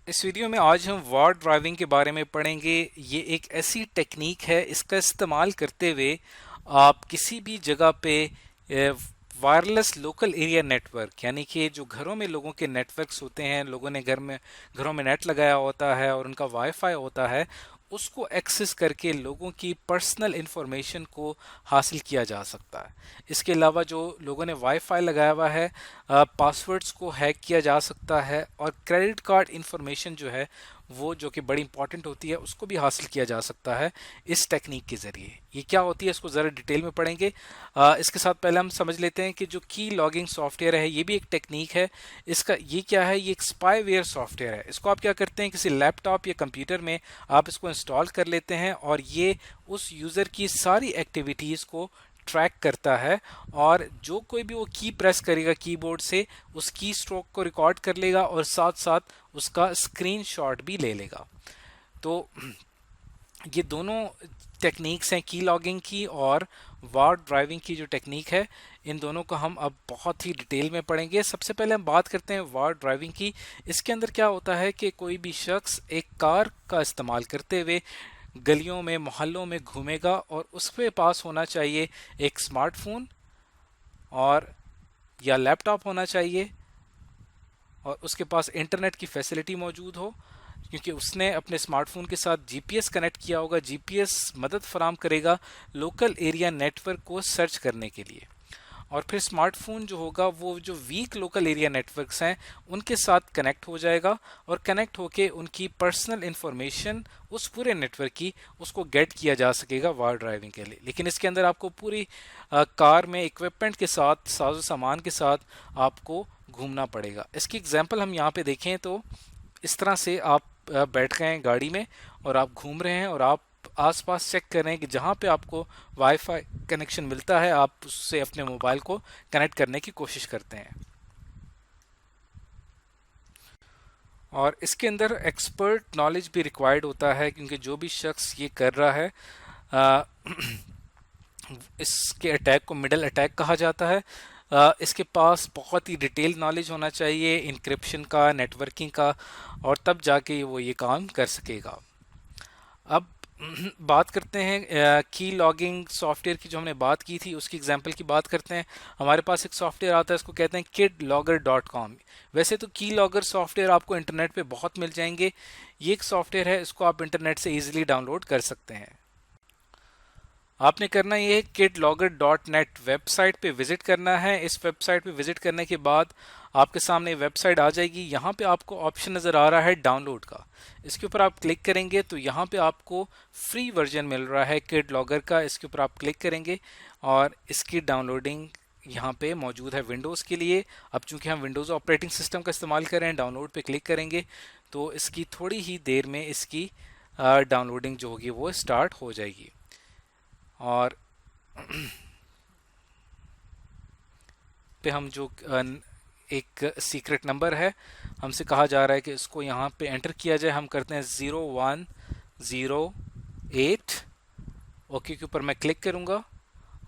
इस वीडियो में आज हम वार ड्राइविंग के बारे में पढ़ेंगे। ये एक ऐसी टेक्निक है, इसका इस्तेमाल करते हुए आप किसी भी जगह पे वायरलेस लोकल एरिया नेटवर्क, यानी कि जो घरों में लोगों के नेटवर्क्स होते हैं, लोगों ने घरों में नेट लगाया होता है और उनका वाईफाई होता है, उसको एक्सेस करके लोगों की पर्सनल इंफॉर्मेशन को हासिल किया जा सकता है। इसके अलावा जो लोगों ने वाईफाई लगाया हुआ है, पासवर्ड्स को हैक किया जा सकता है और क्रेडिट कार्ड इंफॉर्मेशन जो है वो, जो कि बड़ी इंपॉर्टेंट होती है, उसको भी हासिल किया जा सकता है इस टेक्निक के ज़रिए। ये क्या होती है इसको ज़रा डिटेल में पढ़ेंगे। इसके साथ पहले हम समझ लेते हैं कि जो की लॉगिंग सॉफ्टवेयर है ये भी एक टेक्निक है। इसका ये क्या है, ये एक स्पाईवेयर सॉफ्टवेयर है। इसको आप क्या करते हैं, किसी लैपटॉप या कंप्यूटर में आप इसको इंस्टॉल कर लेते हैं और ये उस यूज़र की सारी एक्टिविटीज़ को ट्रैक करता है और जो कोई भी वो की प्रेस करेगा कीबोर्ड से, उस की स्ट्रोक को रिकॉर्ड कर लेगा और साथ साथ उसका स्क्रीनशॉट भी ले लेगा। तो ये दोनों टेक्निक्स हैं, की लॉगिंग की और वार ड्राइविंग की जो टेक्निक है, इन दोनों को हम अब बहुत ही डिटेल में पढ़ेंगे। सबसे पहले हम बात करते हैं वार ड्राइविंग की। इसके अंदर क्या होता है कि कोई भी शख्स एक कार का इस्तेमाल करते हुए गलियों में, मोहल्लों में घूमेगा और उसके पास होना चाहिए एक स्मार्टफोन और या लैपटॉप होना चाहिए और उसके पास इंटरनेट की फैसिलिटी मौजूद हो, क्योंकि उसने अपने स्मार्टफोन के साथ जीपीएस कनेक्ट किया होगा। जीपीएस मदद फराम करेगा लोकल एरिया नेटवर्क को सर्च करने के लिए। और फिर स्मार्टफोन जो होगा वो जो वीक लोकल एरिया नेटवर्क्स हैं उनके साथ कनेक्ट हो जाएगा और कनेक्ट होके उनकी पर्सनल इंफॉर्मेशन उस पूरे नेटवर्क की, उसको गेट किया जा सकेगा वार ड्राइविंग के लिए। लेकिन इसके अंदर आपको पूरी कार में इक्विपमेंट के साथ, साजो सामान के साथ आपको घूमना पड़ेगा। इसकी एग्जांपल हम यहाँ पे देखें तो इस तरह से आप बैठ गए हैं गाड़ी में और आप घूम रहे हैं और आप आसपास चेक कर रहे हैं कि जहाँ पे आपको वाईफाई कनेक्शन मिलता है आप उससे अपने मोबाइल को कनेक्ट करने की कोशिश करते हैं। और इसके अंदर एक्सपर्ट नॉलेज भी रिक्वायर्ड होता है, क्योंकि जो भी शख्स ये कर रहा है, आ, इसके अटैक को मिडल अटैक कहा जाता है। इसके पास बहुत ही डिटेल नॉलेज होना चाहिए इंक्रिप्शन का, नेटवर्किंग का, और तब जाके वो ये काम कर सकेगा। अब बात करते हैं की लॉगिंग सॉफ्टवेयर की, जो हमने बात की थी उसकी एग्जांपल की बात करते हैं। हमारे पास एक सॉफ्टवेयर आता है, इसको कहते हैं kidlogger.com। वैसे तो की लॉगर सॉफ्टवेयर आपको इंटरनेट पे बहुत मिल जाएंगे। ये एक सॉफ्टवेयर है, इसको आप इंटरनेट से इजीली डाउनलोड कर सकते हैं। आपने करना ये है kidlogger.net वेबसाइट पे विजिट करना है। इस वेबसाइट पे विजिट करने के बाद आपके सामने वेबसाइट आ जाएगी। यहाँ पे आपको ऑप्शन नज़र आ रहा है डाउनलोड का। इसके ऊपर आप क्लिक करेंगे तो यहाँ पे आपको फ्री वर्जन मिल रहा है किडलॉगर का। इसके ऊपर आप क्लिक करेंगे और इसकी डाउनलोडिंग यहाँ पे मौजूद है विंडोज़ के लिए। अब चूंकि हम विंडोज़ ऑपरेटिंग सिस्टम का इस्तेमाल कर रहे हैं, डाउनलोड पे क्लिक करेंगे तो इसकी थोड़ी ही देर में इसकी डाउनलोडिंग जो होगी वो स्टार्ट हो जाएगी। और पे हम जो एक सीक्रेट नंबर है, हमसे कहा जा रहा है कि इसको यहाँ पे एंटर किया जाए। हम करते हैं 0108। ओके के ऊपर मैं क्लिक करूँगा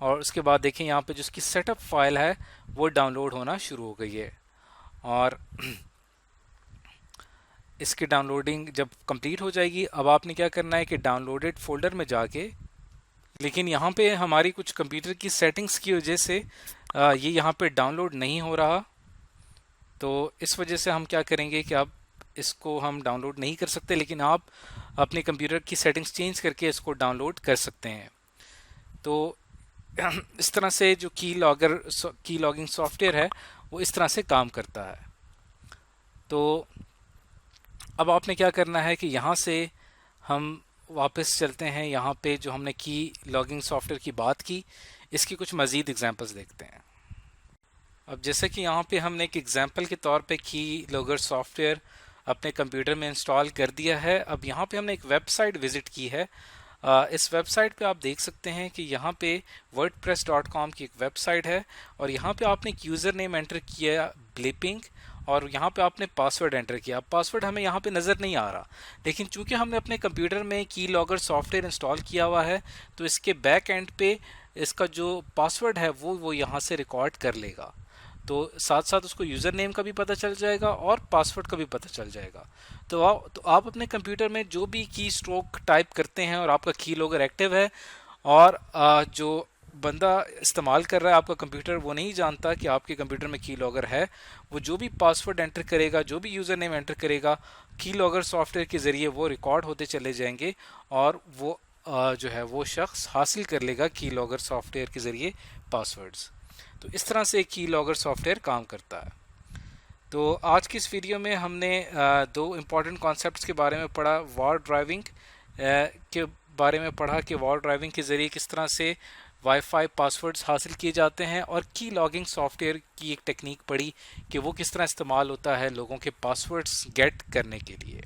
और उसके बाद देखें यहाँ पे जो इसकी सेटअप फाइल है वो डाउनलोड होना शुरू हो गई है। और इसकी डाउनलोडिंग जब कंप्लीट हो जाएगी, अब आपने क्या करना है कि डाउनलोडेड फोल्डर में जाके, लेकिन यहाँ पे हमारी कुछ कंप्यूटर की सेटिंग्स की वजह से ये यहाँ पे डाउनलोड नहीं हो रहा। तो इस वजह से हम क्या करेंगे कि अब इसको हम डाउनलोड नहीं कर सकते, लेकिन आप अपने कंप्यूटर की सेटिंग्स चेंज करके इसको डाउनलोड कर सकते हैं। तो इस तरह से जो की लॉगिंग सॉफ्टवेयर है वो इस तरह से काम करता है। तो अब आपने क्या करना है कि यहाँ से हम वापस चलते हैं। यहाँ पे जो हमने की लॉगिंग सॉफ्टवेयर की बात की, इसकी कुछ मज़ीद एग्जांपल्स देखते हैं। अब जैसे कि यहाँ पे हमने एक एग्जांपल के तौर पे की लॉगर सॉफ्टवेयर अपने कंप्यूटर में इंस्टॉल कर दिया है। अब यहाँ पे हमने एक वेबसाइट विजिट की है। इस वेबसाइट पे आप देख सकते हैं कि यहाँ पे wordpress.com की एक वेबसाइट है और यहाँ पे आपने एक यूज़र नेम एंटर किया ब्लिपिंग, और यहाँ पे आपने पासवर्ड एंटर किया। पासवर्ड हमें यहाँ पे नज़र नहीं आ रहा, लेकिन चूंकि हमने अपने कंप्यूटर में की लॉगर सॉफ्टवेयर इंस्टॉल किया हुआ है तो इसके बैक एंड पे इसका जो पासवर्ड है वो यहाँ से रिकॉर्ड कर लेगा। तो साथ साथ उसको यूज़र नेम का भी पता चल जाएगा और पासवर्ड का भी पता चल जाएगा। तो आप अपने कंप्यूटर में जो भी की स्ट्रोक टाइप करते हैं और आपका की लॉगर एक्टिव है, और जो बंदा इस्तेमाल कर रहा है आपका कंप्यूटर, वो नहीं जानता कि आपके कंप्यूटर में की लॉगर है, वो जो भी पासवर्ड एंटर करेगा, जो भी यूज़र नेम एंटर करेगा, की लॉगर सॉफ्टवेयर के ज़रिए वो रिकॉर्ड होते चले जाएंगे, और वो जो है वो शख्स हासिल कर लेगा की लॉगर सॉफ्टवेयर के ज़रिए पासवर्ड्स। तो इस तरह से की लॉगर सॉफ्टवेयर काम करता है। तो आज की इस वीडियो में हमने दो इम्पॉर्टेंट कॉन्सेप्ट्स के बारे में पढ़ा। वॉर ड्राइविंग के बारे में पढ़ा कि वॉर ड्राइविंग के ज़रिए किस तरह से वाईफाई पासवर्ड्स हासिल किए जाते हैं, और की लॉगिंग सॉफ्टवेयर की एक टेक्निक पढ़ी कि वो किस तरह इस्तेमाल होता है लोगों के पासवर्ड्स गेट करने के लिए।